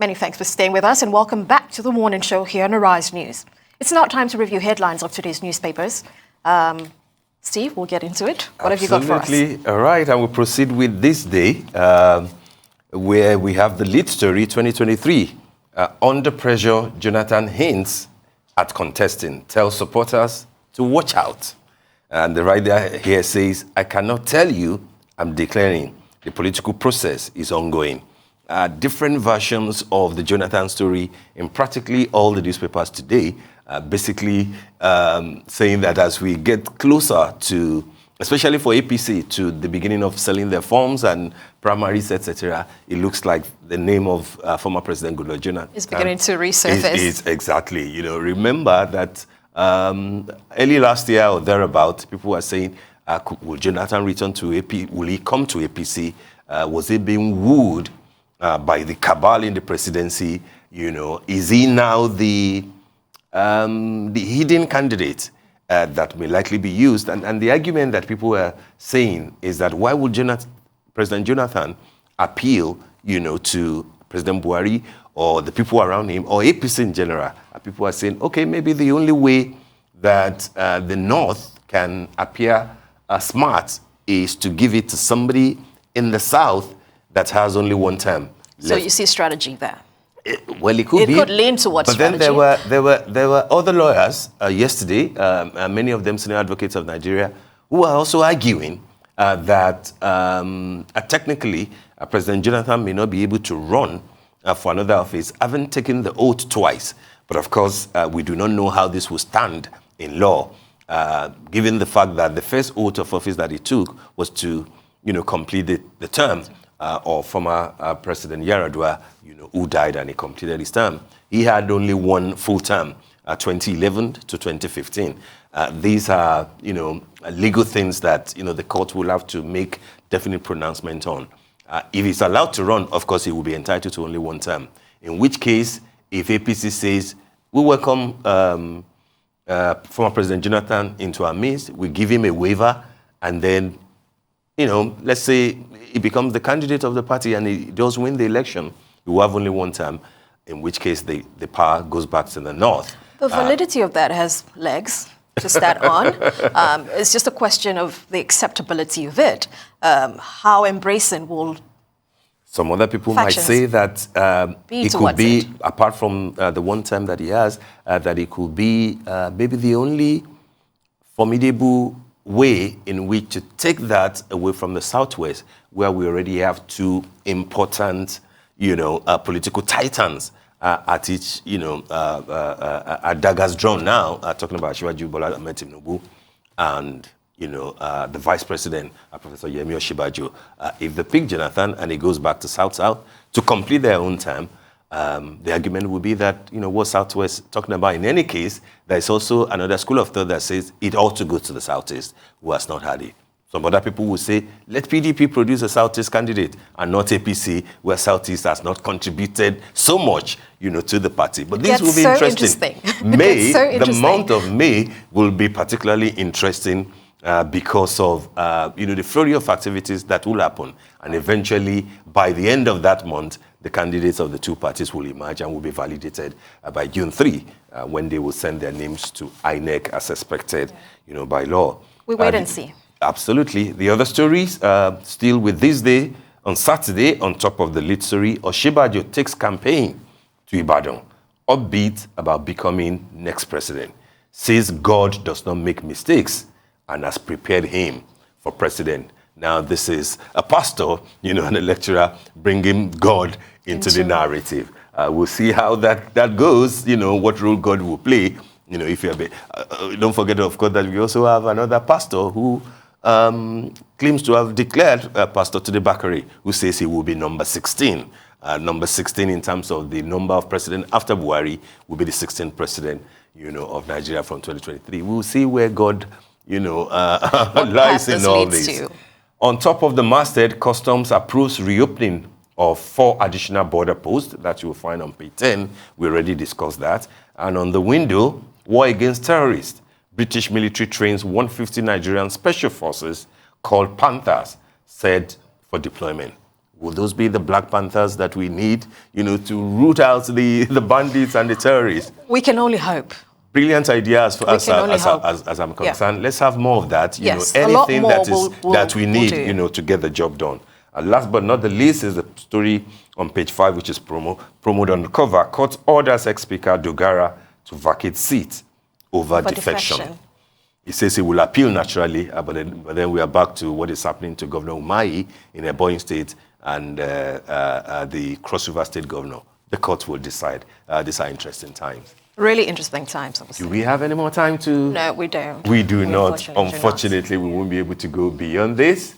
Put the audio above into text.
Many thanks for staying with us and welcome back to the morning show here on Arise News. It's now time to review headlines of today's newspapers. Steve, we'll get into it. What have you got for us? Absolutely. All right, and we'll proceed with this day, where we have the lead story 2023. Under pressure, Jonathan hints at contesting, tells supporters to watch out. And the writer here says, I cannot tell you, I'm declaring. The political process is ongoing. Different versions of the Jonathan story in practically all the newspapers today, basically saying that as we get closer to, especially for APC, to the beginning of selling their forms and primaries, etc., it looks like the name of former President Goodluck Jonathan is beginning to resurface. Is exactly. You know, remember that early last year or thereabout, people were saying, will Jonathan return to APC? Will he come to APC? Was he being wooed by the cabal in the presidency? You know, is he now the hidden candidate that may likely be used? And the argument that people were saying is that why would President Jonathan appeal, you know, to President Buhari or the people around him or APC in general? People are saying, okay, maybe the only way that the North can appear smart is to give it to somebody in the South that has only one term. So you see strategy there? Well, it could be. It could lean towards strategy. But then there were other lawyers yesterday, many of them senior advocates of Nigeria, who are also arguing that technically President Jonathan may not be able to run for another office, having taken the oath twice. But of course, we do not know how this will stand in law, given the fact that the first oath of office that he took was to, you know, complete the term of former President Yaradua, you know, who died and he completed his term. He had only one full term, 2011 to 2015. These are, you know, legal things that, you know, the court will have to make definite pronouncement on. If he's allowed to run, of course, he will be entitled to only one term. In which case, if APC says, we welcome former President Jonathan into our midst, we give him a waiver, and then, you know, let's say he becomes the candidate of the party and he does win the election, he will have only one term, in which case the power goes back to the North. The validity of that has legs to stand on. It's just a question of the acceptability of it. How embracing will some other people might say that it could be, apart from the one term that he has, that it could be maybe the only formidable way in which to take that away from the Southwest, where we already have two important, you know, political titans at each, you know, at daggers drawn now, talking about Asiwaju Bola Ahmed Tinubu and, you know, the Vice President, Professor Yemi Osinbajo. If they pick Jonathan and he goes back to South-South to complete their own term, the argument would be that, you know, what Southwest talking about. In any case, there is also another school of thought that says it ought to go to the Southeast, who has not had it. Some other people will say, let PDP produce a Southeast candidate and not APC, where Southeast has not contributed so much, you know, to the party. But this will be interesting. May, the month of May will be particularly interesting because of, you know, the flurry of activities that will happen. And eventually, by the end of that month, the candidates of the two parties will emerge and will be validated by June 3, when they will send their names to INEC as expected, you know, by law. We wait and see. Absolutely. The other stories, still with this day, on Saturday, on top of the lead story, Osinbajo takes campaign to Ibadan, upbeat about becoming next president, says God does not make mistakes and has prepared him for president. Now, this is a pastor, you know, and a lecturer bringing God into the narrative. We'll see how that goes, you know, what role God will play. You know, if you're don't forget, of course, that we also have another pastor who claims to have declared Pastor Tunde Bakare, who says he will be number 16. Number 16 in terms of the number of president after Buhari will be the 16th president, you know, of Nigeria from 2023. We'll see where God, you know, lies in all this. On top of the masthead, Customs approves reopening of 4 additional border posts that you will find on page 10. We already discussed that. And on the window, war against terrorists. British military trains 150 Nigerian special forces called Panthers, said for deployment. Will those be the Black Panthers that we need, to root out the bandits and the terrorists? We can only hope. Brilliant idea as I'm concerned. Let's have more of that. Yes, anything that that we need, to get the job done. And last but not the least is the story on page 5, which is promoted on the cover. Court orders ex-speaker Dogara to vacate seat over defection. He says he will appeal naturally, but then we are back to what is happening to Governor Umahi in Ebonyi State and the Cross River State Governor. The court will decide. These are interesting times. Really interesting times, obviously. Do we have any more time to... No, we don't. We do not. Unfortunately, we won't be able to go beyond this.